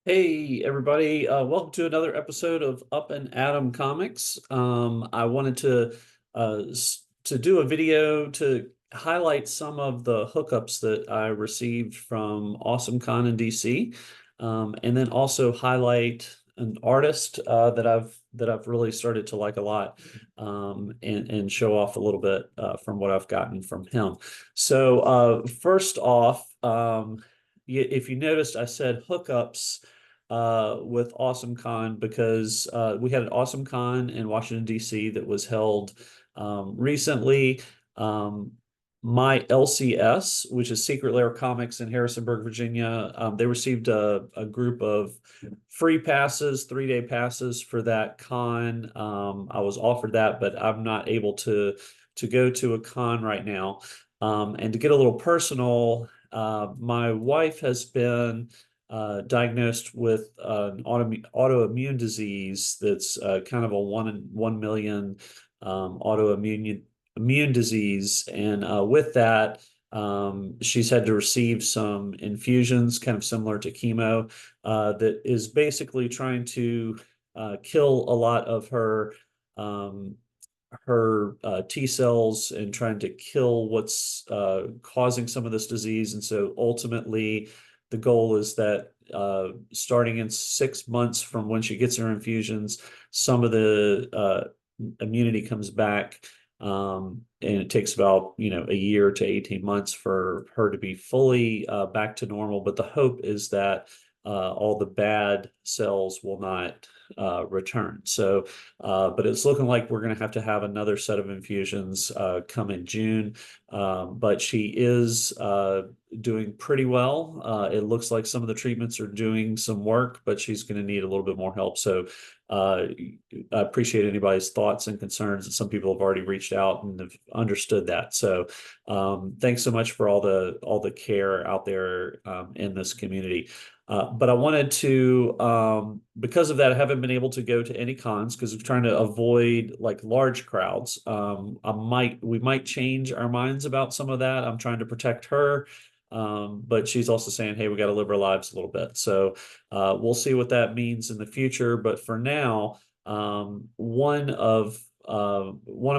Hey everybody, welcome to another episode of Up and Atom Comics. I wanted to do a video to highlight some of the hookups that I received from AwesomeCon in DC, and then also highlight an artist that I've really started to like a lot, and show off a little bit from what I've gotten from him. So first off, if you noticed, I said hookups with AwesomeCon because we had an AwesomeCon in Washington, D.C. that was held recently. Um, my LCS, which is Secret Lair Comics in Harrisonburg, Virginia, they received a group of free passes, 3-day passes for that con. I was offered that, but I'm not able to go to a con right now. And to get a little personal, my wife has been diagnosed with an autoimmune disease that's kind of a 1 in 1 million autoimmune immune disease. And with that, she's had to receive some infusions, kind of similar to chemo, that is basically trying to kill a lot of um, her T cells and trying to kill what's causing some of this disease. And so ultimately, the goal is that starting in 6 months from when she gets her infusions, some of the immunity comes back. And it takes about, a year to 18 months for her to be fully back to normal. But the hope is that all the bad cells will not return. So, but it's looking like we're going to have another set of infusions come in June. But she is doing pretty well. It looks like some of the treatments are doing some work, but she's going to need a little bit more help. So I appreciate anybody's thoughts and concerns. And some people have already reached out and have understood that. So thanks so much for all the care out there in this community. But I wanted to, because of that, I haven't been able to go to any cons because we're trying to avoid like large crowds. We might change our minds about some of that. I'm trying to protect her. But she's also saying, hey, we got to live our lives a little bit. So we'll see what that means in the future. But for now, one of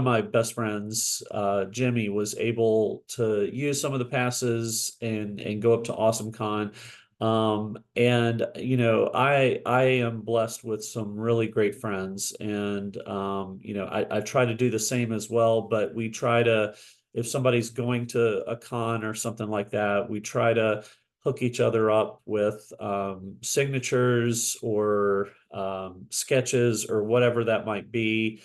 my best friends, Jimmy, was able to use some of the passes and go up to AwesomeCon. And I am blessed with some really great friends, and I try to do the same as well. But we try to, if somebody's going to a con or something like that, we try to hook each other up with signatures or sketches or whatever that might be,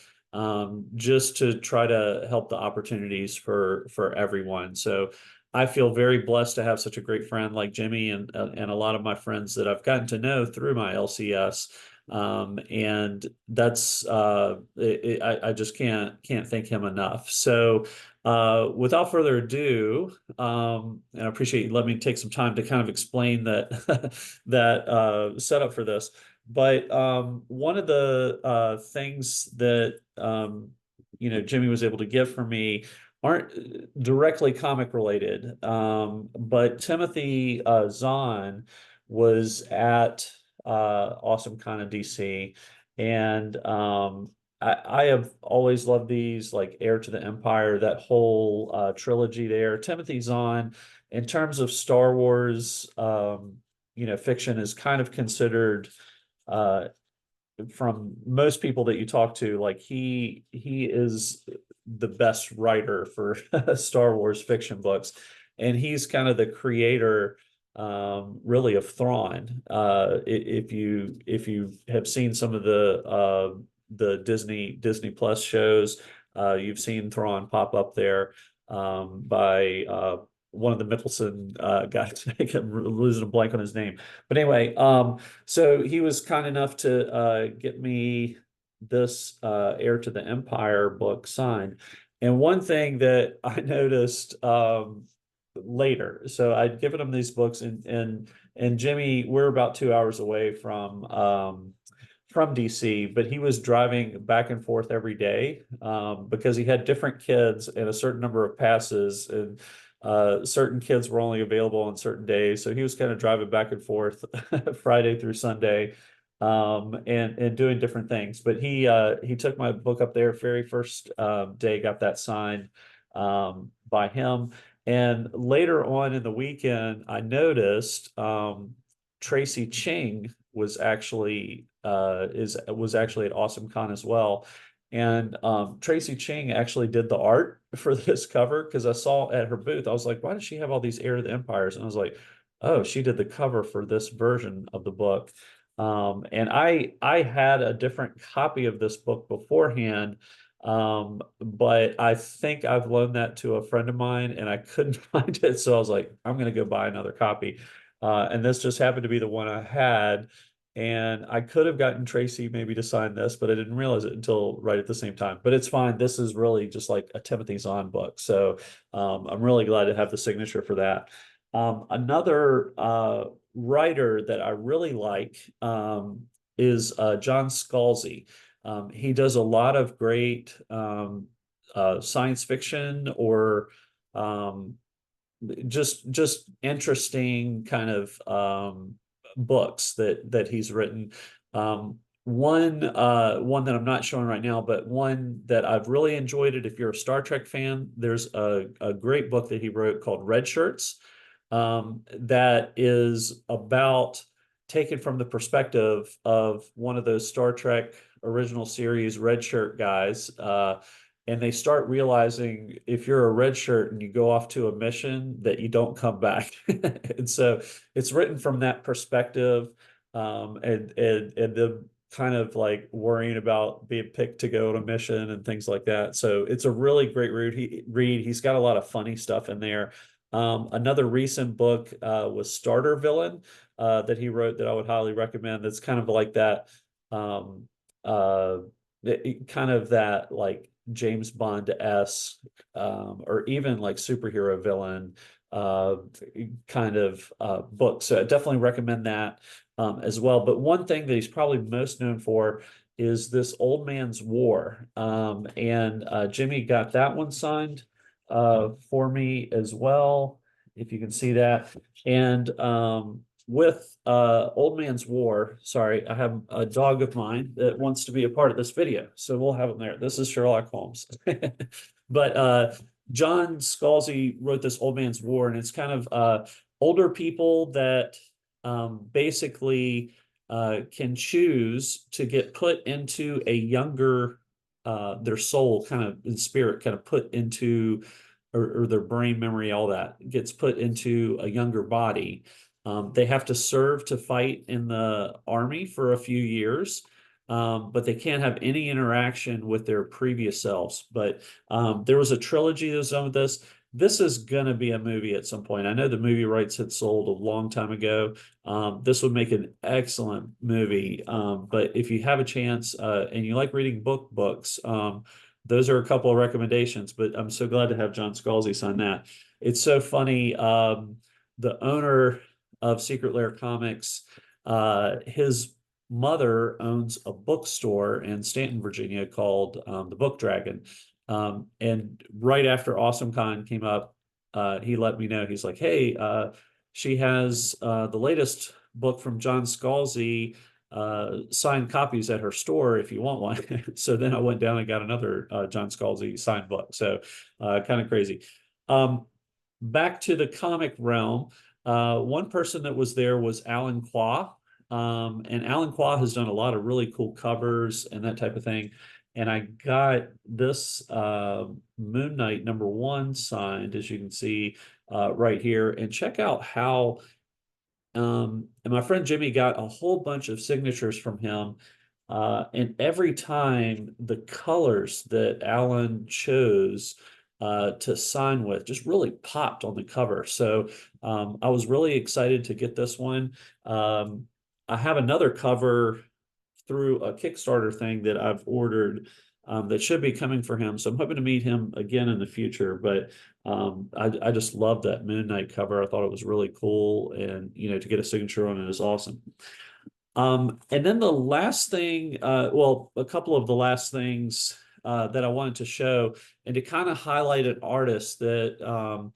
just to try to help the opportunities for everyone. So I feel very blessed to have such a great friend like Jimmy, and a lot of my friends that I've gotten to know through my LCS. And that's I just can't thank him enough. So without further ado, and I appreciate you letting me take some time to kind of explain that that setup for this. But one of the things that Jimmy was able to give for me aren't directly comic related. But Timothy Zahn was at AwesomeCon in DC, and I have always loved these, like Heir to the Empire, that whole trilogy there. Timothy Zahn, in terms of Star Wars, fiction, is kind of considered uh, from most people that you talk to, like he is the best writer for Star Wars fiction books, and he's kind of the creator, really, of Thrawn. If you have seen some of the Disney Plus shows, you've seen Thrawn pop up there, by one of the Mickelson guys. I'm losing a blank on his name, but anyway, so he was kind enough to get me this Heir to the Empire book signed. And one thing that I noticed later, so I'd given him these books, and Jimmy, we're about 2 hours away from DC, but he was driving back and forth every day because he had different kids and a certain number of passes. And certain kids were only available on certain days. So he was kind of driving back and forth Friday through Sunday, and doing different things. But he took my book up there very first day, got that signed by him. And later on in the weekend, I noticed Tracy Ching was actually at AwesomeCon as well. And Tracy Ching actually did the art for this cover because I saw at her booth, I was like, why does she have all these Heir of the Empires? And I was like, oh, she did the cover for this version of the book. And I had a different copy of this book beforehand, but I think I've loaned that to a friend of mine and I couldn't find it. So I was like, I'm going to go buy another copy. And this just happened to be the one I had. And I could have gotten Tracy maybe to sign this, but I didn't realize it until right at the same time. But it's fine. This is really just like a Timothy Zahn book. So I'm really glad to have the signature for that. Another writer that I really like is John Scalzi. He does a lot of great science fiction or um, just interesting kind of books that he's written. One that I'm not showing right now, but one that I've really enjoyed it. If you're a Star Trek fan, there's a great book that he wrote called Red Shirts, that is about taken from the perspective of one of those Star Trek original series red shirt guys. And they start realizing if you're a red shirt and you go off to a mission that you don't come back. And so it's written from that perspective, and the kind of like worrying about being picked to go on a mission and things like that. So it's a really great read. He's got a lot of funny stuff in there. Another recent book was Starter Villain that he wrote that I would highly recommend. That's kind of like that, um, uh, kind of that like James Bond-esque, or even like superhero villain uh, kind of book. So I definitely recommend that as well. But one thing that he's probably most known for is this Old Man's War. And Jimmy got that one signed for me as well, if you can see that. And with Old Man's War, sorry, I have a dog of mine that wants to be a part of this video, so we'll have him there. This is Sherlock Holmes. But John Scalzi wrote this Old Man's War, and it's kind of older people that basically can choose to get put into a younger, their soul kind of in spirit kind of put into, or their brain memory, all that gets put into a younger body. They have to serve to fight in the army for a few years, but they can't have any interaction with their previous selves. But there was a trilogy of some of this. This is going to be a movie at some point. I know the movie rights had sold a long time ago. This would make an excellent movie. But if you have a chance and you like reading books, those are a couple of recommendations. But I'm so glad to have John Scalzi sign that. It's so funny. The owner of Secret Lair Comics, his mother owns a bookstore in Stanton, Virginia called the Book Dragon. And right after AwesomeCon came up, he let me know. He's like, hey, she has the latest book from John Scalzi, signed copies at her store if you want one. So then I went down and got another John Scalzi signed book. So kind of crazy. Back to the comic realm, one person that was there was Alan Qua. And Alan Qua has done a lot of really cool covers and that type of thing. And I got this Moon Knight #1 signed, as you can see right here. And check out how, and my friend Jimmy got a whole bunch of signatures from him. And every time the colors that Alan chose to sign with just really popped on the cover. So I was really excited to get this one. I have another cover through a Kickstarter thing that I've ordered that should be coming for him. So I'm hoping to meet him again in the future. But I just love that Moon Knight cover. I thought it was really cool, and to get a signature on it is awesome. And then the last thing, well, a couple of the last things that I wanted to show, and to kind of highlight an artist that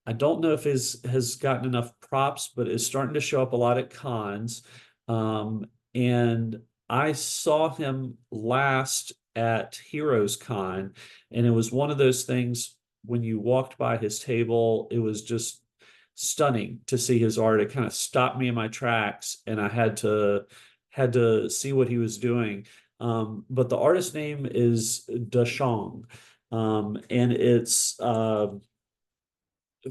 I don't know if his has gotten enough props, but is starting to show up a lot at cons. Um, and I saw him last at Heroes Con, and it was one of those things when you walked by his table, it was just stunning to see his art. It kind of stopped me in my tracks, and I had to see what he was doing. But the artist name is Daxiong. And it's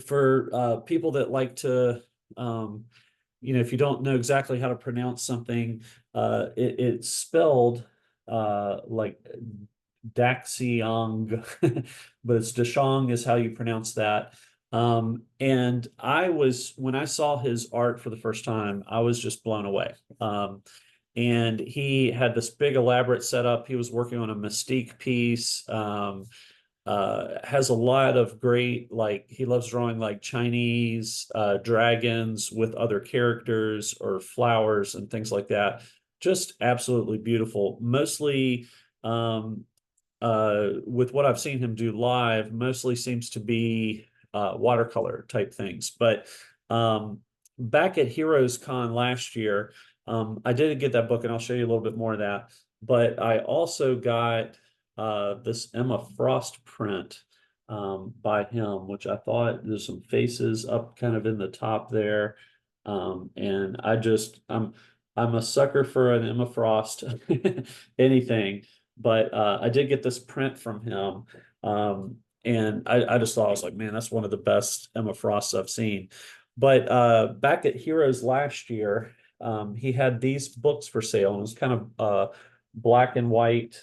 for people that like to, um, if you don't know exactly how to pronounce something, it's spelled like Daxiong, but it's Dashong is how you pronounce that. And when I saw his art for the first time, I was just blown away. And he had this big elaborate setup. He was working on a Mystique piece. Has a lot of great, like, he loves drawing like Chinese dragons with other characters or flowers and things like that. Just absolutely beautiful. Mostly, um, with what I've seen him do live, mostly seems to be watercolor type things. But back at Heroes Con last year, I did get that book, and I'll show you a little bit more of that. But I also got this Emma Frost print by him, which I thought there's some faces up kind of in the top there. And I'm a sucker for an Emma Frost anything. But I did get this print from him. And I just thought, I was like, man, that's one of the best Emma Frosts I've seen. But back at Heroes last year, he had these books for sale, and it was kind of black and white,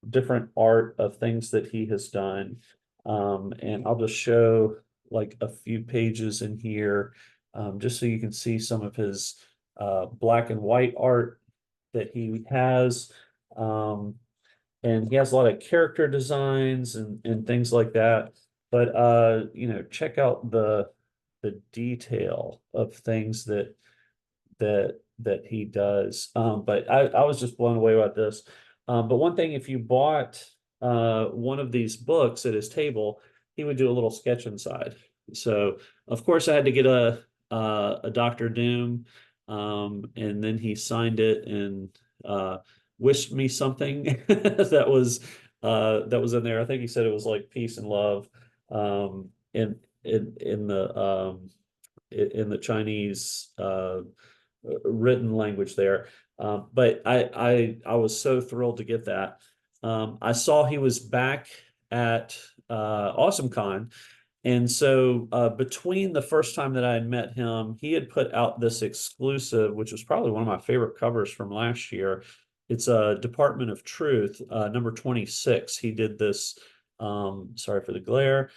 different art of things that he has done. And I'll just show like a few pages in here, just so you can see some of his black and white art that he has. And he has a lot of character designs and things like that. But check out the detail of things that he does. But I was just blown away by this. But one thing, if you bought one of these books at his table, he would do a little sketch inside. So of course I had to get a Doctor Doom, and then he signed it and wished me something that was in there. I think he said it was like peace and love, in the Chinese written language there. But I was so thrilled to get that. I saw he was back at AwesomeCon, and so between the first time that I had met him, he had put out this exclusive, which was probably one of my favorite covers from last year. It's a Department of Truth, number 26. He did this. Sorry for the glare.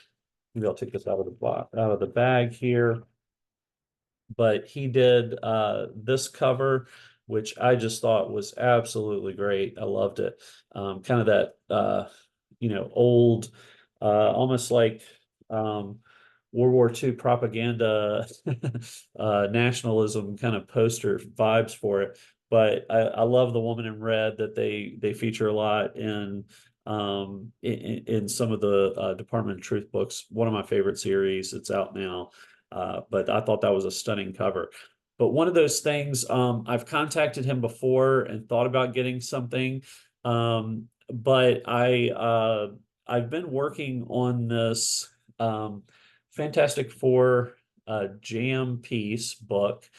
Maybe I'll take this out of the bag here. But he did this cover, which I just thought was absolutely great. I loved it. Kind of that old, almost like World War II propaganda, nationalism kind of poster vibes for it. But I love the woman in red that they feature a lot in some of the Department of Truth books. One of my favorite series. It's out now. But I thought that was a stunning cover. But one of those things, I've contacted him before and thought about getting something. But I've been working on this Fantastic Four jam piece book.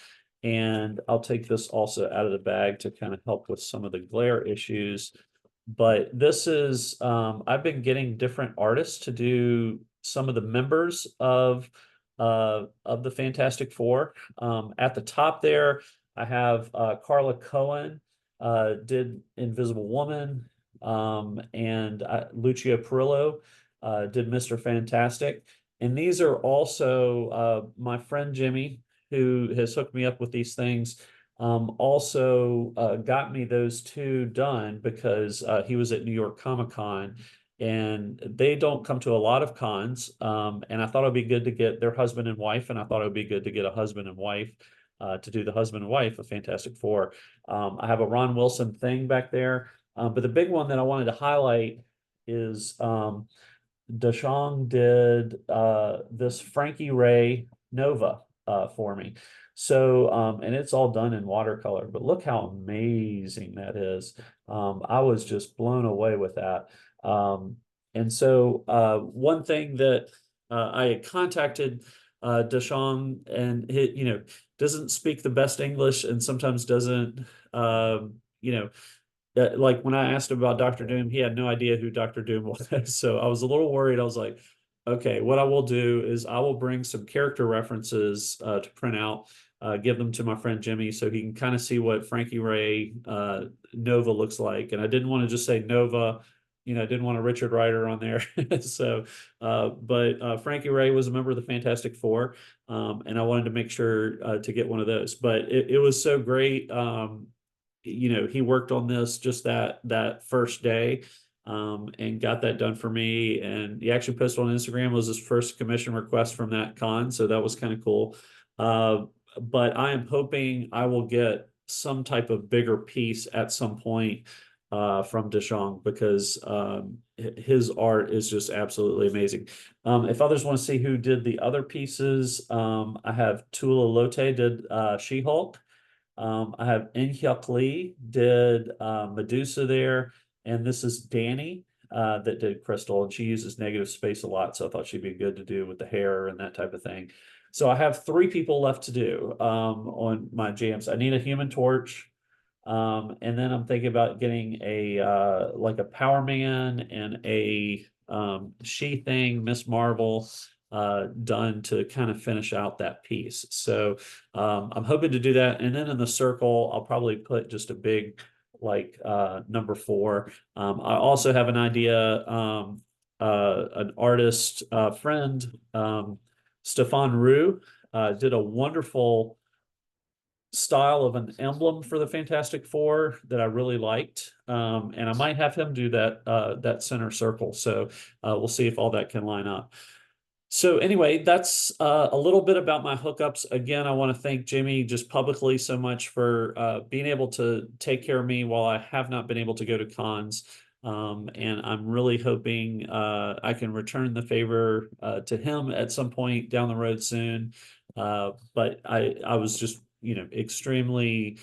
And I'll take this also out of the bag to kind of help with some of the glare issues. But this is, I've been getting different artists to do some of the members of the Fantastic Four. At the top there, I have Carla Cohen did Invisible Woman, and Lucio Perillo did Mr. Fantastic. And these are also my friend Jimmy, who has hooked me up with these things. Also got me those two done because he was at New York Comic Con, and they don't come to a lot of cons. And I thought it'd be good to get their husband and wife, and I thought it would be good to get a husband and wife to do the husband and wife of Fantastic Four. I have a Ron Wilson thing back there, but the big one that I wanted to highlight is Daxiong did this Frankie Ray Nova for me. So and it's all done in watercolor, but look how amazing that is. I was just blown away with that. And so one thing that I had contacted Daxiong, and doesn't speak the best English, and sometimes doesn't you know like when I asked him about Doctor Doom, he had no idea who Doctor Doom was. So I was a little worried. I was like, okay, what I will do is I will bring some character references to print out, give them to my friend Jimmy so he can kind of see what Frankie Ray Nova looks like. And I didn't want to just say Nova, I didn't want a Richard Rider on there. So, but Frankie Ray was a member of the Fantastic Four, and I wanted to make sure to get one of those. But it was so great. He worked on this just that first day, and got that done for me. And he actually posted on Instagram, was his first commission request from that con, so that was kind of cool. But I am hoping I will get some type of bigger piece at some point from Daxiong, because his art is just absolutely amazing. If others want to see who did the other pieces, I have Tula Lote did She-Hulk. I have In Hyuk Lee did Medusa there, and this is Danny that did Crystal, and she uses negative space a lot, so I thought she'd be good to do with the hair and that type of thing. So I have three people left to do on my jams. I need a Human Torch, and then I'm thinking about getting a like a Power Man and a She Thing, Miss Marvel done to kind of finish out that piece. So I'm hoping to do that. And then in the circle, I'll probably put just a big like number 4. I also have an idea, an artist friend, Stefan Roux, did a wonderful style of an emblem for the Fantastic Four that I really liked. And I might have him do that center circle. So we'll see if all that can line up. So anyway, that's a little bit about my hookups. Again, I want to thank Jimmy just publicly so much for being able to take care of me while I have not been able to go to cons. And I'm really hoping I can return the favor to him at some point down the road soon. But I was just, extremely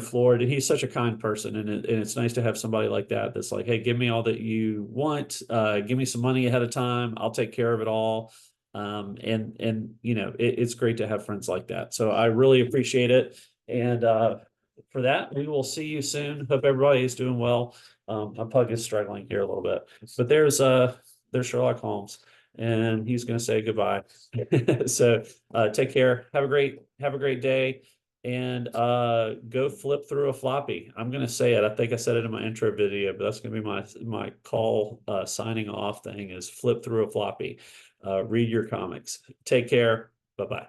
floored. He's such a kind person, and it's nice to have somebody like that that's like, hey, give me all that you want, give me some money ahead of time, I'll take care of it all. And it's great to have friends like that, so I really appreciate it. And for that, we will see you soon. Hope everybody is doing well. My pug is struggling here a little bit, but there's Sherlock Holmes, and he's going to say goodbye. So take care, have a great day, and go flip through a floppy. I'm gonna say it. I think I said it in my intro video, but that's gonna be my call signing off thing, is flip through a floppy. Read your comics. Take care. Bye-bye.